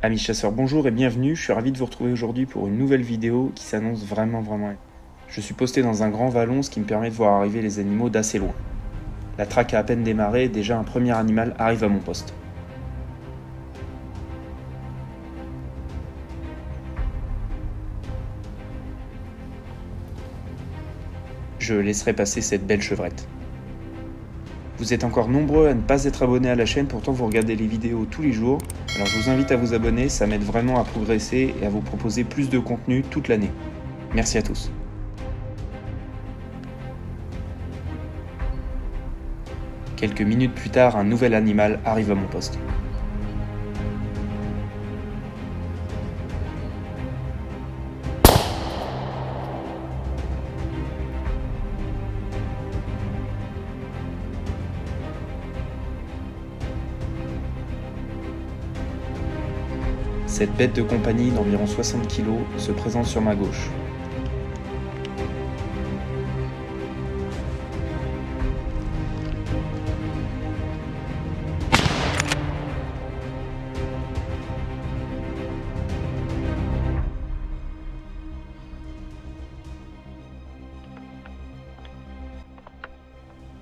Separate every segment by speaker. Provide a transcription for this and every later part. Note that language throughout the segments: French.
Speaker 1: Amis chasseurs, bonjour et bienvenue, je suis ravi de vous retrouver aujourd'hui pour une nouvelle vidéo qui s'annonce vraiment. Je suis posté dans un grand vallon, ce qui me permet de voir arriver les animaux d'assez loin. La traque a à peine démarré et déjà un premier animal arrive à mon poste. Je laisserai passer cette belle chevrette. Vous êtes encore nombreux à ne pas être abonnés à la chaîne, pourtant vous regardez les vidéos tous les jours. Alors je vous invite à vous abonner, ça m'aide vraiment à progresser et à vous proposer plus de contenu toute l'année. Merci à tous. Quelques minutes plus tard, un nouvel animal arrive à mon poste. Cette bête de compagnie d'environ 60 kg se présente sur ma gauche.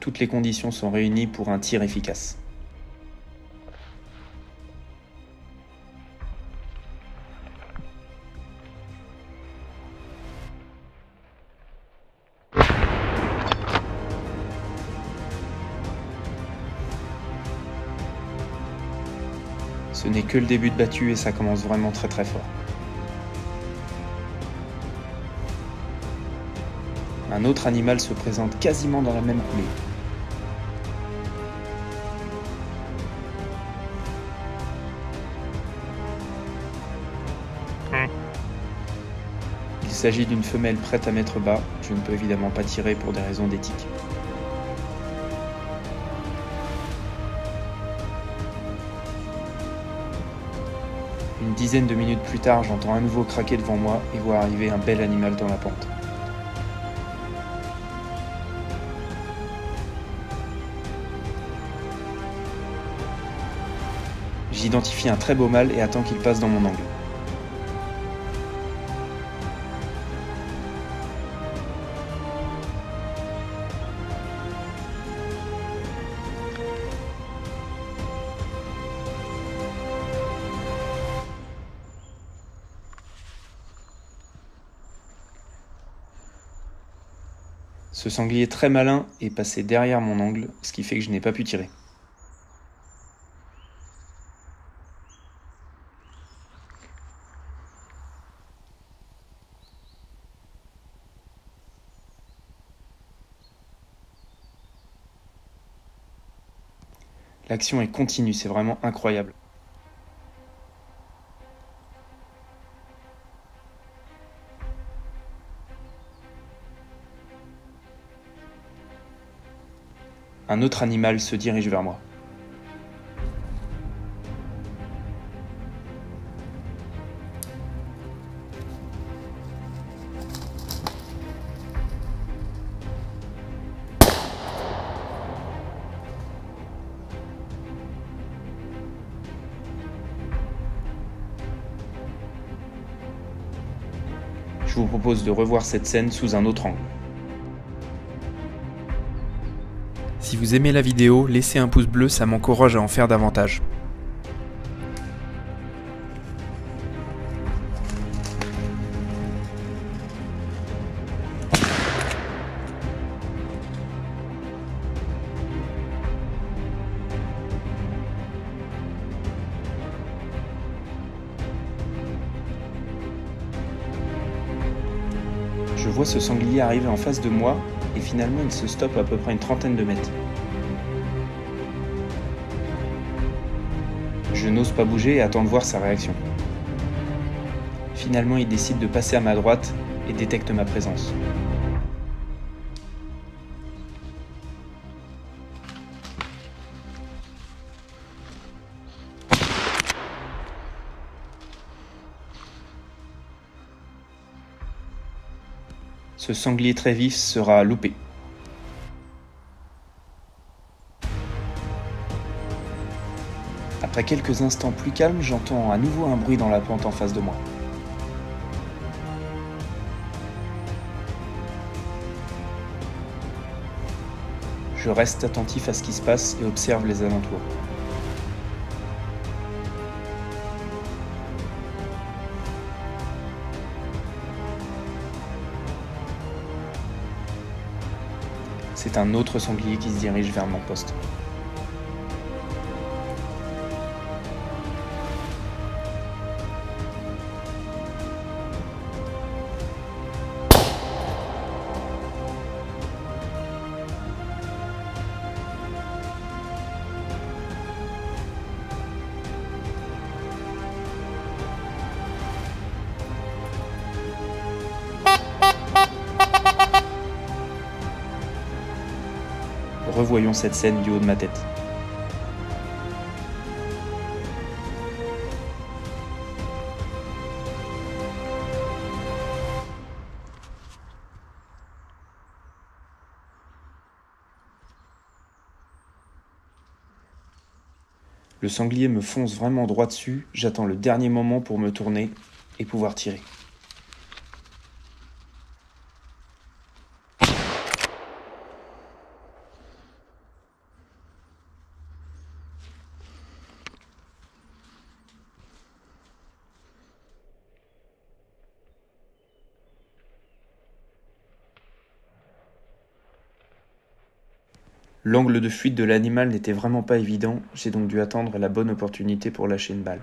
Speaker 1: Toutes les conditions sont réunies pour un tir efficace. Ce n'est que le début de battue et ça commence vraiment très fort. Un autre animal se présente quasiment dans la même coulée. Il s'agit d'une femelle prête à mettre bas, je ne peux évidemment pas tirer pour des raisons d'éthique. Une dizaine de minutes plus tard, j'entends à nouveau craquer devant moi et vois arriver un bel animal dans la pente. J'identifie un très beau mâle et attends qu'il passe dans mon angle. Ce sanglier très malin est passé derrière mon angle, ce qui fait que je n'ai pas pu tirer. L'action est continue, c'est vraiment incroyable. Un autre animal se dirige vers moi. Je vous propose de revoir cette scène sous un autre angle. Si vous aimez la vidéo, laissez un pouce bleu, ça m'encourage à en faire davantage. Je vois ce sanglier arriver en face de moi et finalement il se stoppe à peu près une trentaine de mètres. Je n'ose pas bouger et attends de voir sa réaction. Finalement il décide de passer à ma droite et détecte ma présence. Ce sanglier très vif sera loupé. Après quelques instants plus calmes, j'entends à nouveau un bruit dans la pente en face de moi. Je reste attentif à ce qui se passe et observe les alentours. C'est un autre sanglier qui se dirige vers mon poste. Revoyons cette scène du haut de ma tête. Le sanglier me fonce vraiment droit dessus, j'attends le dernier moment pour me tourner et pouvoir tirer. L'angle de fuite de l'animal n'était vraiment pas évident, j'ai donc dû attendre la bonne opportunité pour lâcher une balle.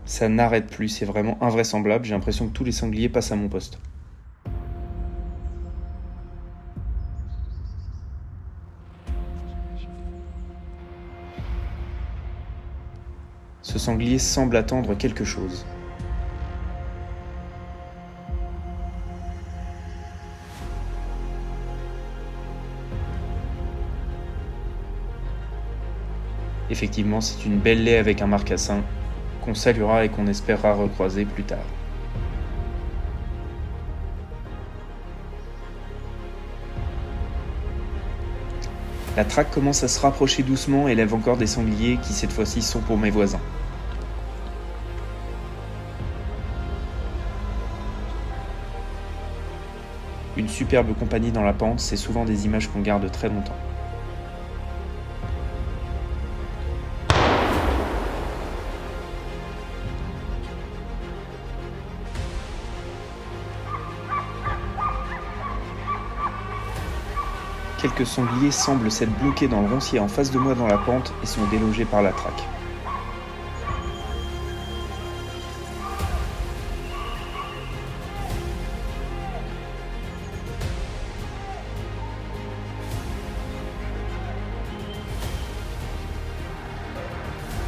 Speaker 1: Ça n'arrête plus, c'est vraiment invraisemblable, j'ai l'impression que tous les sangliers passent à mon poste. Ce sanglier semble attendre quelque chose. Effectivement, c'est une belle laie avec un marcassin qu'on saluera et qu'on espérera recroiser plus tard. La traque commence à se rapprocher doucement et lève encore des sangliers qui cette fois-ci sont pour mes voisins. Une superbe compagnie dans la pente, c'est souvent des images qu'on garde très longtemps. Quelques sangliers semblent s'être bloqués dans le roncier en face de moi dans la pente et sont délogés par la traque.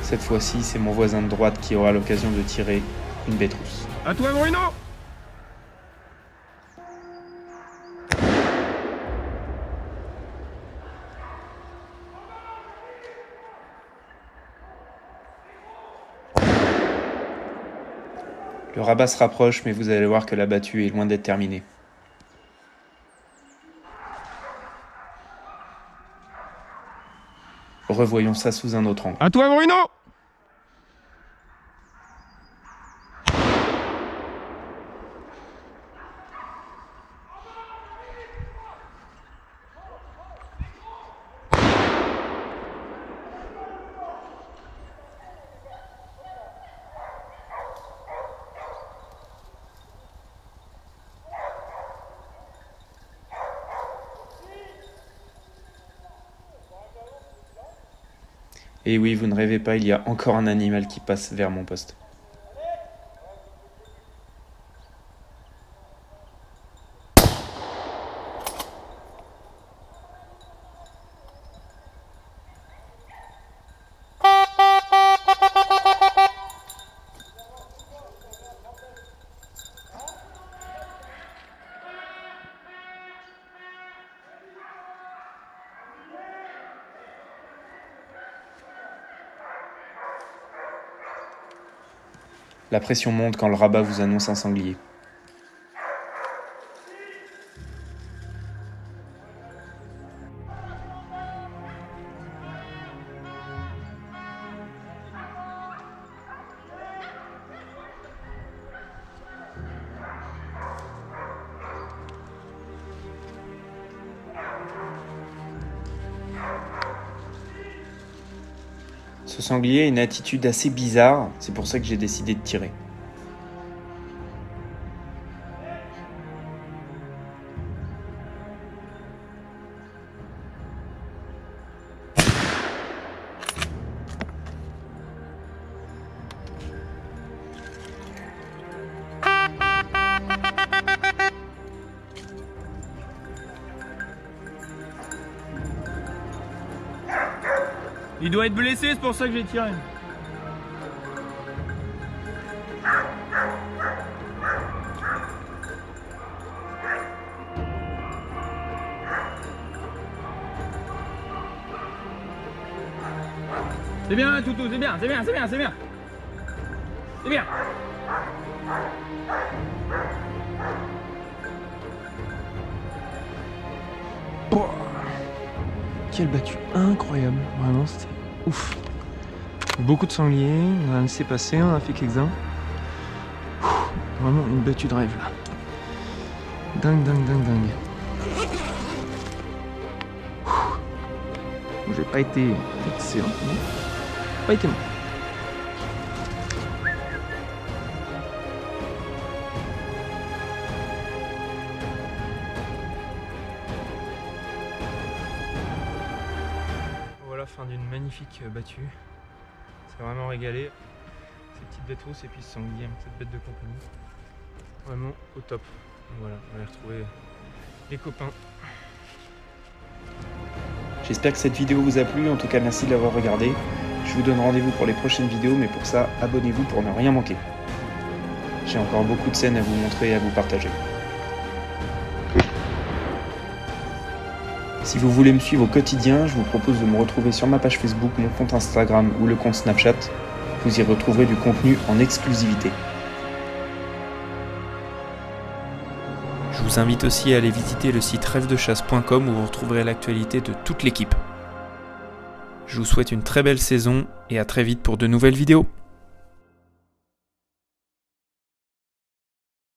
Speaker 1: Cette fois-ci, c'est mon voisin de droite qui aura l'occasion de tirer une bétrousse.
Speaker 2: À toi, Bruno!
Speaker 1: Le rabat se rapproche, mais vous allez voir que la battue est loin d'être terminée. Revoyons ça sous un autre angle.
Speaker 2: À toi, Bruno!
Speaker 1: Et oui, vous ne rêvez pas, il y a encore un animal qui passe vers mon poste. La pression monte quand le rabat vous annonce un sanglier. Ce sanglier a une attitude assez bizarre, c'est pour ça que j'ai décidé de tirer.
Speaker 2: Il doit être blessé, c'est pour ça que j'ai tiré. C'est bien, Toutou, c'est bien, c'est bien, c'est bien, c'est bien. C'est bien.
Speaker 1: Oh, quelle battue incroyable, vraiment c'était ouf. Beaucoup de sangliers, on a laissé passer, on a fait quelques-uns. Vraiment une battue de rêve là. Dingue, dingue, dingue, dingue. J'ai pas été excellent, mais pas été bon. Voilà, fin d'une magnifique battue. C'est vraiment régalé. Ces petites bêtes rousses et puis ce sanglier, cette bête de compagnie. Vraiment au top. Voilà, on va aller retrouver les copains. J'espère que cette vidéo vous a plu, en tout cas merci de l'avoir regardé. Je vous donne rendez-vous pour les prochaines vidéos, mais pour ça, abonnez-vous pour ne rien manquer. J'ai encore beaucoup de scènes à vous montrer et à vous partager. Si vous voulez me suivre au quotidien, je vous propose de me retrouver sur ma page Facebook, mon compte Instagram ou le compte Snapchat. Vous y retrouverez du contenu en exclusivité. Je vous invite aussi à aller visiter le site rêvedechasse.com où vous retrouverez l'actualité de toute l'équipe. Je vous souhaite une très belle saison et à très vite pour de nouvelles vidéos.